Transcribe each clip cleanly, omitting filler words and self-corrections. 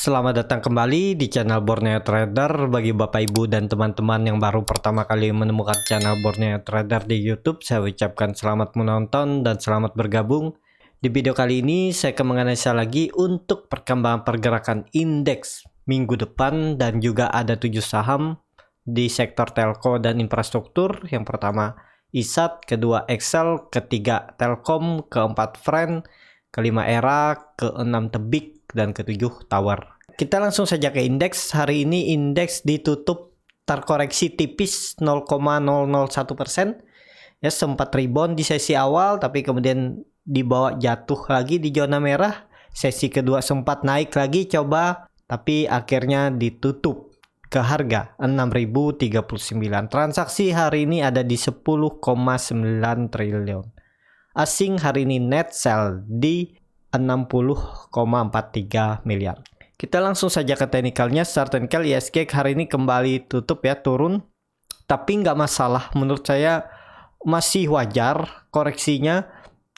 Selamat datang kembali di channel Borneo Trader. Bagi Bapak Ibu dan teman-teman yang baru pertama kali menemukan channel Borneo Trader di YouTube, saya ucapkan selamat menonton dan selamat bergabung. Di video kali ini saya akan menganalisa lagi untuk perkembangan pergerakan indeks minggu depan, dan juga ada 7 saham di sektor telco dan infrastruktur. Yang pertama ISAT, kedua Excel, ketiga Telkom, keempat Friend, kelima Era, keenam Tebik, dan ketujuh Tower. Kita langsung saja ke indeks. Hari ini indeks ditutup terkoreksi tipis 0,001%. Ya, sempat rebound di sesi awal, tapi kemudian dibawa jatuh lagi di zona merah. Sesi kedua sempat naik lagi coba, tapi akhirnya ditutup ke harga 6.039. Transaksi hari ini ada di 10,9 triliun. Asing hari ini net sell di 60,43 miliar. Kita langsung saja ke teknikalnya. Secara teknikal ISG hari ini kembali tutup ya, turun. Tapi nggak masalah, menurut saya masih wajar koreksinya.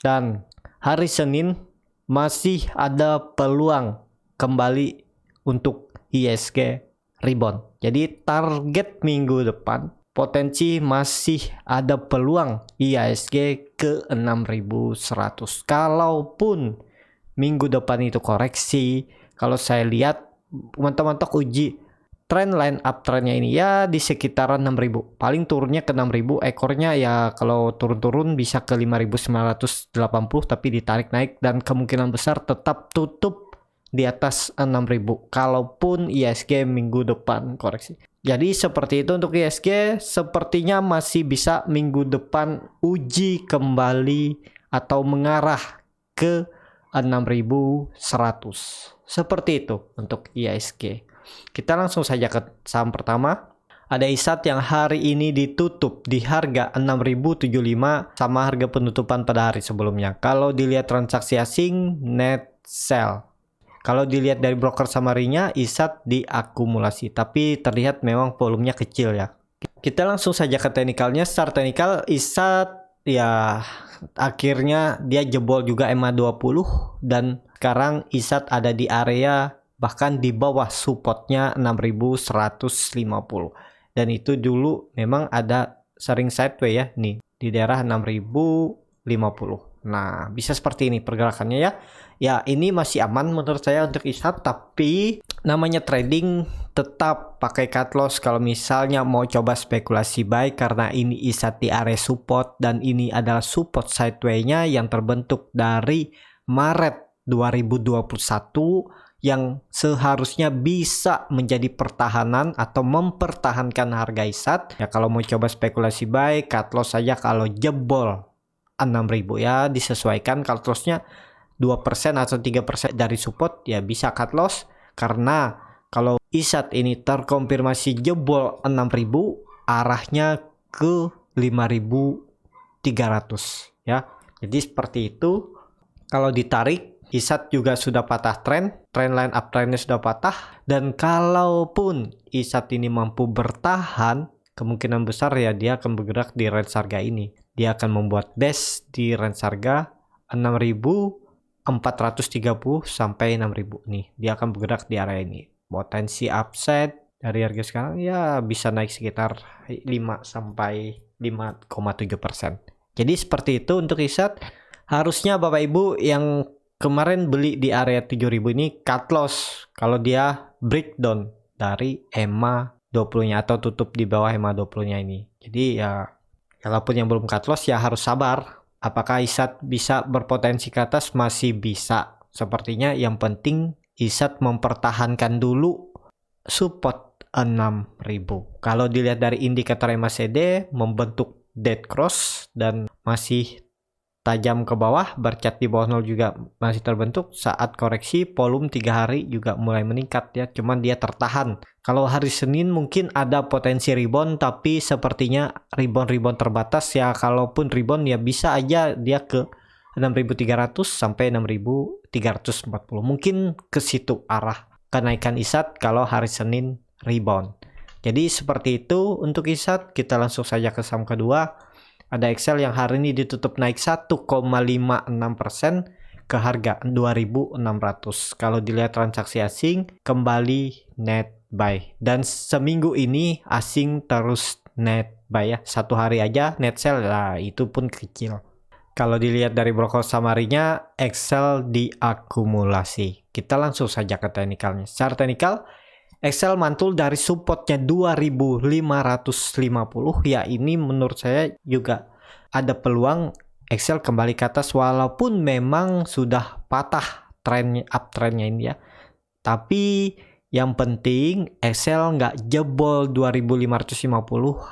Dan hari Senin masih ada peluang kembali untuk ISG rebound. Jadi target minggu depan potensi masih ada peluang IHSG ke 6.100. Kalaupun minggu depan itu koreksi, kalau saya lihat mentok-mentok uji trend line uptrendnya ini ya di sekitaran 6.000. Paling turunnya ke 6.000, ekornya ya kalau turun-turun bisa ke 5.980, tapi ditarik naik dan kemungkinan besar tetap tutup di atas 6.000 kalaupun IHSG minggu depan koreksi. Jadi seperti itu untuk IHSG, sepertinya masih bisa minggu depan uji kembali atau mengarah ke 6.100. Seperti itu untuk IHSG. Kita langsung saja ke saham pertama. Ada ISAT yang hari ini ditutup di harga 6.075 sama harga penutupan pada hari sebelumnya. Kalau dilihat transaksi asing, net sell. Kalau dilihat dari broker summary-nya, ISAT diakumulasi, tapi terlihat memang volumenya kecil ya. Kita langsung saja ke teknikalnya. Secara teknikal ISAT ya akhirnya dia jebol juga EMA 20 dan sekarang ISAT ada di area bahkan di bawah supportnya 6.150. Dan itu dulu memang ada sering sideways ya nih di daerah 6.050. Nah, bisa seperti ini pergerakannya ya. Ya, ini masih aman menurut saya untuk ISAT, tapi namanya trading tetap pakai cut loss kalau misalnya mau coba spekulasi buy, karena ini ISAT di area support dan ini adalah support sideways-nya yang terbentuk dari Maret 2021 yang seharusnya bisa menjadi pertahanan atau mempertahankan harga ISAT. Ya, kalau mau coba spekulasi buy, cut loss saja kalau jebol 6.000 ya, disesuaikan cut loss-nya 2% atau 3% dari support ya bisa cut loss, karena kalau ISAT ini terkonfirmasi jebol 6.000 arahnya ke 5.300 ya. Jadi seperti itu. Kalau ditarik ISAT juga sudah patah trend line uptrendnya sudah patah, dan kalaupun ISAT ini mampu bertahan, kemungkinan besar ya dia akan bergerak di range harga ini. Dia akan membuat base di range harga 6.430 sampai 6.000 nih. Dia akan bergerak di area ini. Potensi upside dari harga sekarang ya bisa naik sekitar 5 sampai 5,7%. Jadi seperti itu untuk ISAT. Harusnya Bapak Ibu yang kemarin beli di area 7.000 ini cut loss kalau dia breakdown dari EMA 20-nya atau tutup di bawah EMA 20-nya ini. Jadi ya kalaupun yang belum cut loss ya harus sabar. Apakah ISAT bisa berpotensi ke atas? Masih bisa. Sepertinya yang penting ISAT mempertahankan dulu support 6.000. Kalau dilihat dari indikator MACD membentuk dead cross dan masih tajam ke bawah, bercat di bawah 0 juga masih terbentuk. Saat koreksi volume 3 hari juga mulai meningkat ya, cuman dia tertahan. Kalau hari Senin mungkin ada potensi rebound, tapi sepertinya rebound terbatas ya. Kalaupun rebound ya bisa aja dia ke 6.300 sampai 6.340. Mungkin ke situ arah kenaikan ISAT kalau hari Senin rebound. Jadi seperti itu untuk ISAT. Kita langsung saja ke saham kedua. Ada Excel yang hari ini ditutup naik 1,56%. ke harga 2.600. Kalau dilihat transaksi asing kembali net buy, dan seminggu ini asing terus net buy ya. Satu hari aja net sell lah, itu pun kecil. Kalau dilihat dari broker summary-nya, Excel diakumulasi. Kita langsung saja ke teknikalnya. Secara teknikal, Excel mantul dari supportnya 2550. Ya, ini menurut saya juga ada peluang Excel kembali ke atas walaupun memang sudah patah trennya, uptrendnya ini ya. Tapi yang penting Excel nggak jebol 2550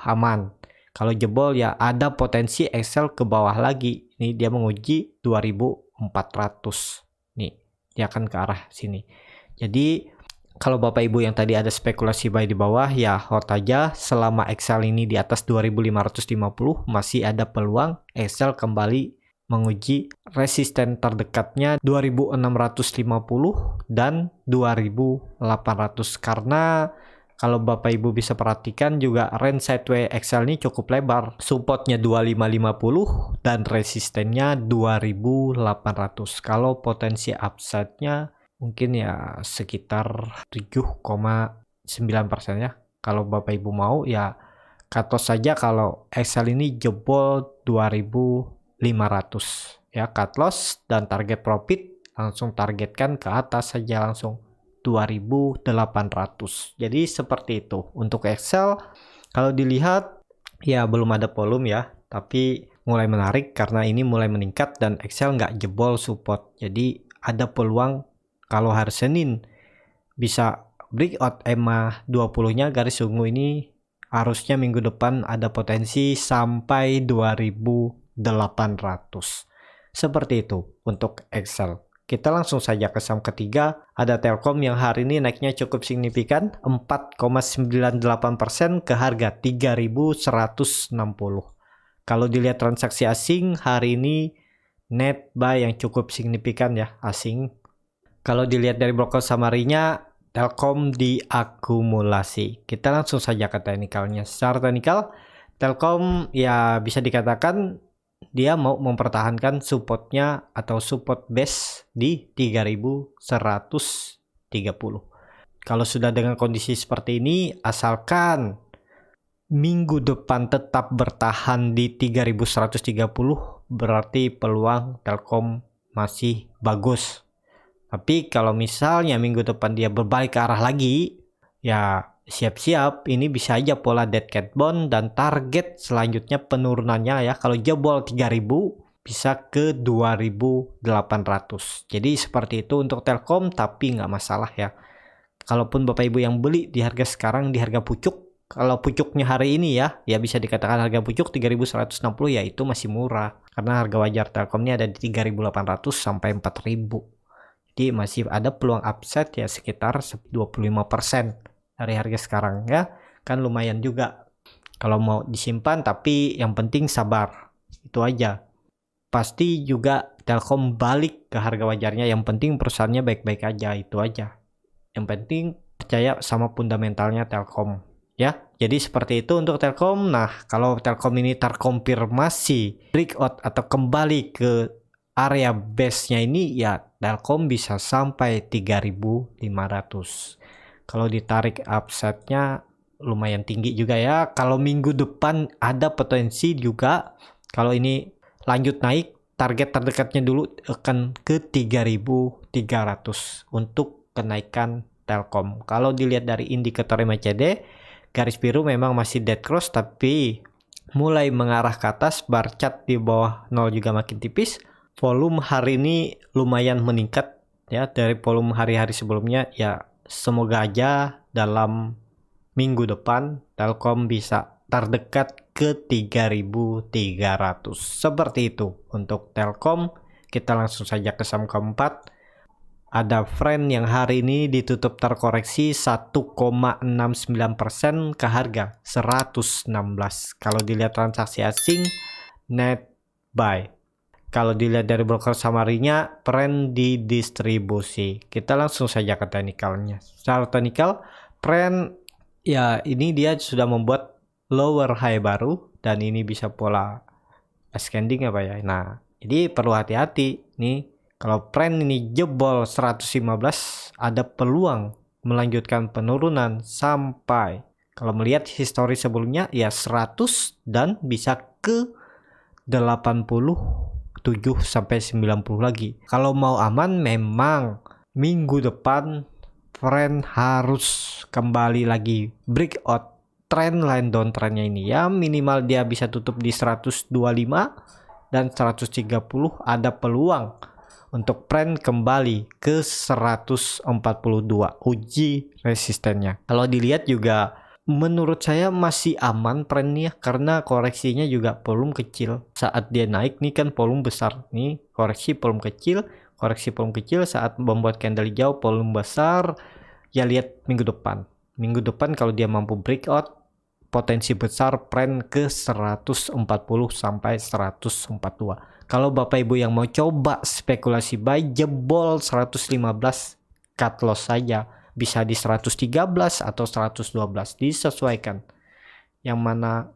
aman. Kalau jebol ya ada potensi Excel ke bawah lagi. Ini dia menguji 2400. Nih, dia akan ke arah sini. Jadi kalau Bapak Ibu yang tadi ada spekulasi buy di bawah, ya hold aja. Selama Excel ini di atas 2550 masih ada peluang Excel kembali menguji resisten terdekatnya 2650 dan 2800. Karena kalau Bapak Ibu bisa perhatikan juga range sideways Excel ini cukup lebar. Supportnya 2550 dan resistennya 2800. Kalau potensi upside-nya mungkin ya sekitar 7,9% ya. Kalau Bapak Ibu mau ya cut loss saja kalau Excel ini jebol 2500 ya, cut loss, dan target profit langsung targetkan ke atas saja langsung 2800. Jadi seperti itu untuk Excel. Kalau dilihat ya belum ada volume ya, tapi mulai menarik karena ini mulai meningkat dan Excel nggak jebol support. Jadi ada peluang kalau hari Senin bisa breakout EMA 20-nya garis ungu ini, harusnya minggu depan ada potensi sampai 2800. Seperti itu untuk Excel. Kita langsung saja ke saham ketiga, ada Telkom yang hari ini naiknya cukup signifikan 4,98% ke harga 3.160. Kalau dilihat transaksi asing hari ini net buy yang cukup signifikan ya asing. Kalau dilihat dari broker summary-nya, Telkom diakumulasi. Kita langsung saja ke teknikalnya. Secara teknikal, Telkom ya bisa dikatakan dia mau mempertahankan supportnya atau support base di 3130. Kalau sudah dengan kondisi seperti ini, asalkan minggu depan tetap bertahan di 3130, berarti peluang Telkom masih bagus. Tapi kalau misalnya minggu depan dia berbalik ke arah lagi, ya siap-siap ini bisa aja pola dead cat bond, dan target selanjutnya penurunannya ya kalau jebol 3000 bisa ke 2800. Jadi seperti itu untuk Telkom, tapi nggak masalah ya. Kalaupun Bapak Ibu yang beli di harga sekarang, di harga pucuk, kalau pucuknya hari ini ya bisa dikatakan harga pucuk 3160 ya itu masih murah. Karena harga wajar Telkom ini ada di 3800 sampai 4000. Jadi masih ada peluang upside ya sekitar 25% dari harga sekarang ya. Kan lumayan juga kalau mau disimpan, tapi yang penting sabar. Itu aja. Pasti juga Telkom balik ke harga wajarnya. Yang penting perusahaannya baik-baik aja, itu aja. Yang penting percaya sama fundamentalnya Telkom ya. Jadi seperti itu untuk Telkom. Nah, kalau Telkom ini terkonfirmasi breakout atau kembali ke area base-nya ini ya Telkom bisa sampai 3500. Kalau ditarik upside-nya lumayan tinggi juga ya. Kalau minggu depan ada potensi juga kalau ini lanjut naik, target terdekatnya dulu akan ke 3300 untuk kenaikan Telkom. Kalau dilihat dari indikator MACD, garis biru memang masih dead cross tapi mulai mengarah ke atas, bar chart di bawah 0 juga makin tipis. Volume hari ini lumayan meningkat ya dari volume hari-hari sebelumnya ya. Semoga aja dalam minggu depan Telkom bisa terdekat ke 3300. Seperti itu untuk Telkom. Kita langsung saja ke saham keempat. Ada Friend yang hari ini ditutup terkoreksi 1,69% ke harga 116. Kalau dilihat transaksi asing net buy. Kalau dilihat dari broker summary-nya, Friend didistribusi. Kita langsung saja ke teknikalnya. Secara teknikal, Friend ya ini dia sudah membuat lower high baru dan ini bisa pola ascending apa ya. Nah, jadi perlu hati-hati nih Kalau trend ini jebol 115, ada peluang melanjutkan penurunan sampai, kalau melihat histori sebelumnya ya 100 dan bisa ke 87 sampai 90 lagi. Kalau mau aman memang minggu depan trend harus kembali lagi breakout trend line downtrendnya ini ya, minimal dia bisa tutup di 125 dan 130, ada peluang untuk trend kembali ke 142 uji resistennya. Kalau dilihat juga menurut saya masih aman trendnya karena koreksinya juga volume kecil. Saat dia naik nih kan volume besar, nih koreksi volume kecil, saat membuat candle hijau volume besar. Ya lihat minggu depan kalau dia mampu breakout, potensi besar trend ke 140 sampai 142. Kalau Bapak Ibu yang mau coba spekulasi buy jebol 115, cut loss saja, bisa di 113 atau 112, disesuaikan yang mana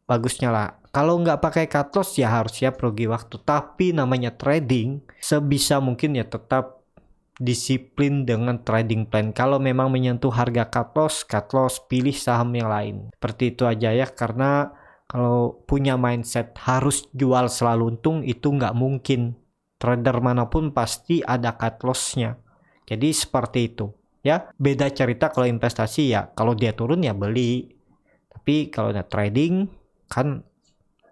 bagusnya lah. Kalau nggak pakai cut loss ya harus siap rugi waktu, tapi namanya trading, sebisa mungkin ya tetap disiplin dengan trading plan. Kalau memang menyentuh harga cut loss, pilih saham yang lain. Seperti itu aja ya, karena kalau punya mindset harus jual selalu untung itu nggak mungkin. Trader manapun pasti ada cut loss-nya. Jadi seperti itu ya. Beda cerita kalau investasi ya, kalau dia turun ya beli. Tapi kalau udah trading kan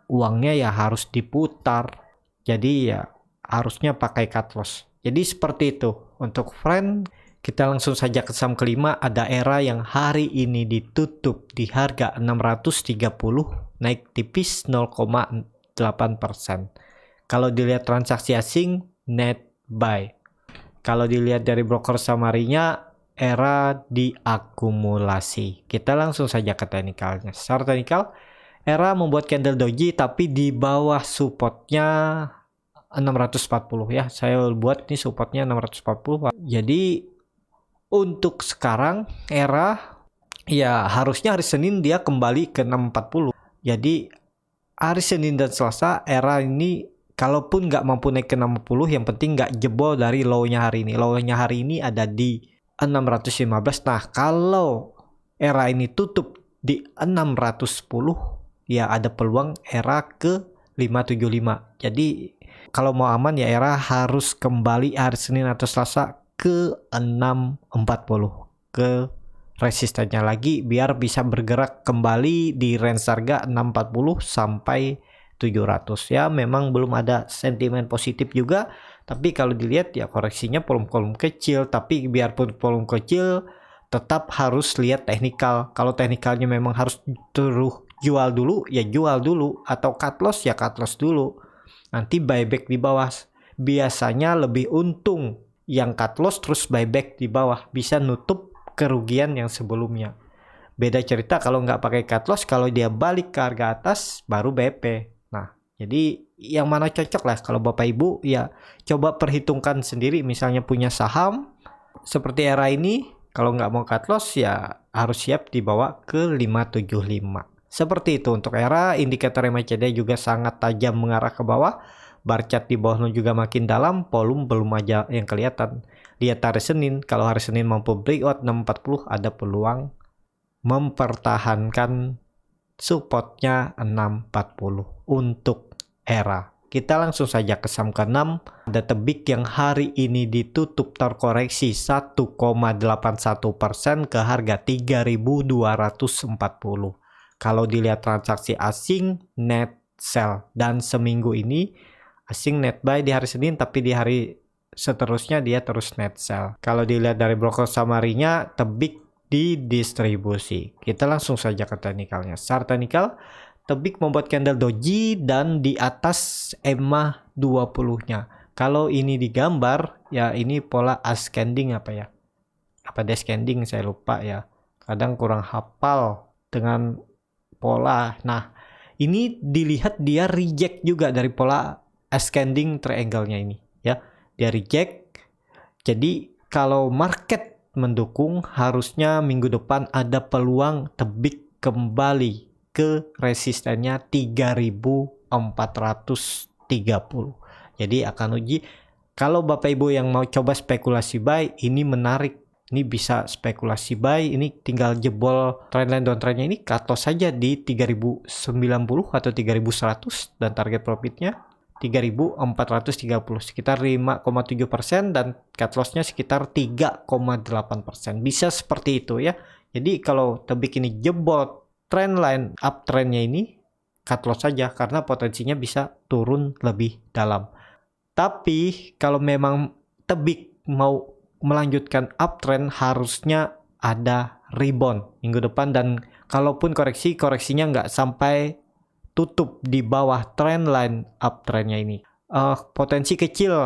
uangnya ya harus diputar. Jadi ya harusnya pakai cut loss. Jadi seperti itu. Untuk friend, kita langsung saja ke saham kelima. Ada Era yang hari ini ditutup di harga 630, naik tipis 0,8%. Kalau dilihat transaksi asing, net buy. Kalau dilihat dari broker summary-nya, Era diakumulasi. Kita langsung saja ke teknikalnya. Secara teknikal, Era membuat candle doji tapi di bawah supportnya 640 ya. Saya buat nih supportnya 640. Jadi untuk sekarang Era ya harusnya hari Senin dia kembali ke 640. Jadi hari Senin dan Selasa Era ini kalaupun nggak mampu naik ke 60, yang penting nggak jebol dari low-nya hari ini. Low-nya hari ini ada di 615. Nah kalau Era ini tutup di 610 ya ada peluang Era ke 575. Jadi kalau mau aman ya Era harus kembali hari Senin atau Selasa ke 640, ke resistennya lagi biar bisa bergerak kembali di range harga 640 sampai 700 ya. Memang belum ada sentimen positif juga, tapi kalau dilihat ya koreksinya volume kecil, tapi biarpun volume kecil tetap harus lihat teknikal. Kalau teknikalnya memang harus terus jual dulu ya jual dulu, atau cut loss ya cut loss dulu, nanti buyback di bawah. Biasanya lebih untung yang cut loss terus buyback di bawah, bisa nutup kerugian yang sebelumnya. Beda cerita kalau nggak pakai cut loss, kalau dia balik ke harga atas baru BP. Nah jadi yang mana cocok lah. Kalau Bapak Ibu ya coba perhitungkan sendiri. Misalnya punya saham seperti Era ini, kalau nggak mau cut loss ya harus siap dibawa ke 575. Seperti itu untuk Era. Indikator MACD juga sangat tajam mengarah ke bawah. Bar chart di bawahnya juga makin dalam. Volume belum aja yang kelihatan. Lihat hari Senin. Kalau hari Senin mampu breakout 640, ada peluang mempertahankan supportnya 640 untuk Era. Kita langsung saja ke saham ke-6. Ada Tebik yang hari ini ditutup terkoreksi 1,81% ke harga 3.240. Kalau dilihat transaksi asing net sell, dan seminggu ini asing net buy di hari Senin, tapi di hari seterusnya dia terus net sell. Kalau dilihat dari broker summary-nya, Tebik didistribusi. Kita langsung saja ke teknikalnya. Secara teknikal, Tebik membuat candle doji dan di atas EMA 20-nya. Kalau ini digambar, ya ini pola ascending apa ya? Apa descending, saya lupa ya. Kadang kurang hafal dengan pola. Nah, ini dilihat dia reject juga dari pola ascending triangle-nya ini ya. Dia reject. Jadi kalau market mendukung, harusnya minggu depan ada peluang Tebik kembali ke resistennya 3.430. Jadi akan uji Kalau Bapak Ibu yang mau coba spekulasi buy, ini menarik. Ini bisa spekulasi buy, ini tinggal jebol trendline downtrendnya ini cut loss saja di 3090 atau 3100 dan target profitnya 3430, sekitar 5,7% dan cut lossnya sekitar 3,8%. Bisa seperti itu ya. Jadi kalau tebik ini jebol trendline uptrendnya ini, cut loss saja karena potensinya bisa turun lebih dalam. Tapi kalau memang tebik mau melanjutkan uptrend, harusnya ada rebound minggu depan, dan kalaupun koreksinya nggak sampai tutup di bawah trendline uptrendnya ini. Potensi kecil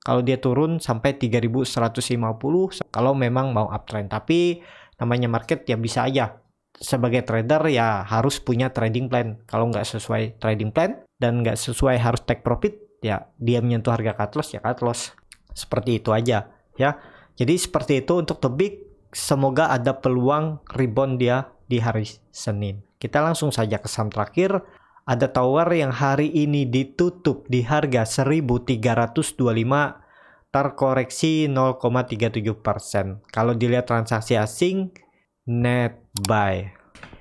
kalau dia turun sampai 3150 kalau memang mau uptrend. Tapi namanya market ya bisa aja. Sebagai trader ya harus punya trading plan. Kalau nggak sesuai trading plan dan nggak sesuai harus take profit, ya dia menyentuh harga cut loss ya cut loss. Seperti itu aja ya. Jadi seperti itu untuk tebik. Semoga ada peluang rebound dia di hari Senin. Kita langsung saja ke saham terakhir. Ada Tower yang hari ini ditutup di harga 1325, terkoreksi 0,37%. Kalau dilihat transaksi asing, net buy.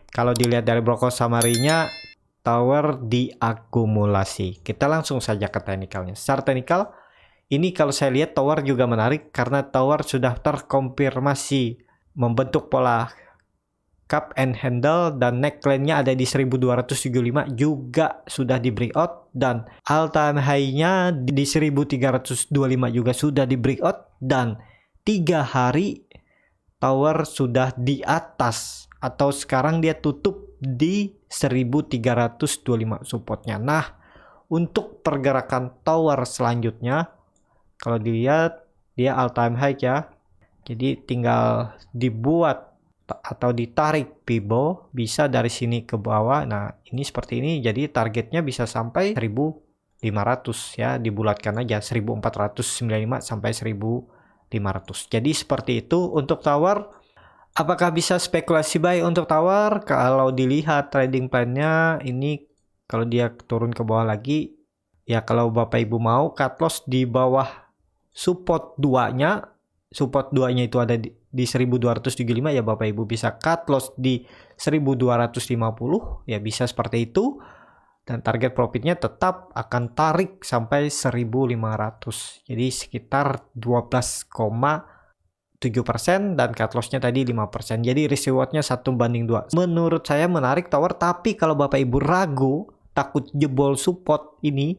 Kalau dilihat dari broker summary-nya, Tower diakumulasi. Kita langsung saja ke teknikalnya. Secara teknikal, ini kalau saya lihat Tower juga menarik karena Tower sudah terkonfirmasi membentuk pola cup and handle dan neckline-nya ada di 1275, juga sudah di breakout, dan all time high-nya di 1325 juga sudah di breakout, dan 3 hari Tower sudah di atas atau sekarang dia tutup di 1325 supportnya. Nah, untuk pergerakan Tower selanjutnya kalau dilihat dia all time high ya. Jadi tinggal dibuat atau ditarik Fibo, bisa dari sini ke bawah. Nah, ini seperti ini. Jadi targetnya bisa sampai 1500 ya, dibulatkan aja 1495 sampai 1500. Jadi seperti itu untuk Tower. Apakah bisa spekulasi buy untuk Tower? Kalau dilihat trading plan-nya ini, kalau dia turun ke bawah lagi, ya kalau Bapak Ibu mau cut loss di bawah support 2-nya. Support 2-nya itu ada di 1275 ya, Bapak Ibu bisa cut loss di 1250 ya, bisa seperti itu. Dan target profitnya tetap akan tarik sampai 1500. Jadi sekitar 12,7% dan cut lossnya tadi 5%. Jadi risk rewardnya 1:2. Menurut saya menarik Tower, tapi kalau Bapak Ibu ragu, takut jebol support ini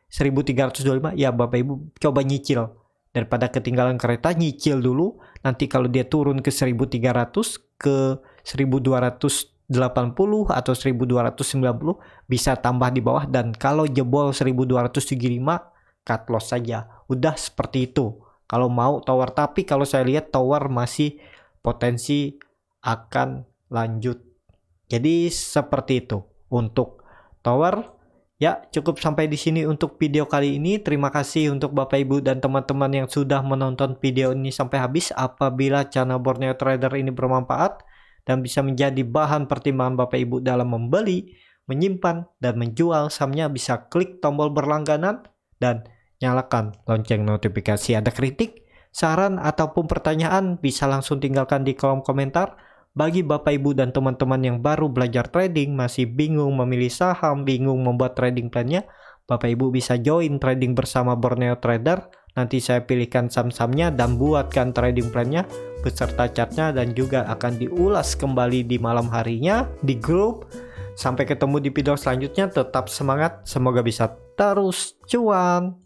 1325, ya Bapak Ibu coba nyicil. Daripada ketinggalan kereta, nyicil dulu. Nanti kalau dia turun ke 1300, ke 1280 atau 1290, bisa tambah di bawah. Dan kalau jebol 1275, cut loss saja. Udah seperti itu kalau mau Tower. Tapi kalau saya lihat Tower masih potensi akan lanjut. Jadi seperti itu untuk Tower. Ya, cukup sampai di sini untuk video kali ini. Terima kasih untuk Bapak Ibu dan teman-teman yang sudah menonton video ini sampai habis. Apabila channel Borneo Trader ini bermanfaat dan bisa menjadi bahan pertimbangan Bapak Ibu dalam membeli, menyimpan, dan menjual sahamnya, bisa klik tombol berlangganan dan nyalakan lonceng notifikasi. Ada kritik, saran, ataupun pertanyaan, bisa langsung tinggalkan di kolom komentar. Bagi Bapak Ibu dan teman-teman yang baru belajar trading, masih bingung memilih saham, bingung membuat trading plan-nya, Bapak Ibu bisa join trading bersama Borneo Trader. Nanti saya pilihkan saham-sahamnya dan buatkan trading plan-nya beserta chart-nya, dan juga akan diulas kembali di malam harinya di grup. Sampai ketemu di video selanjutnya, tetap semangat, semoga bisa terus cuan.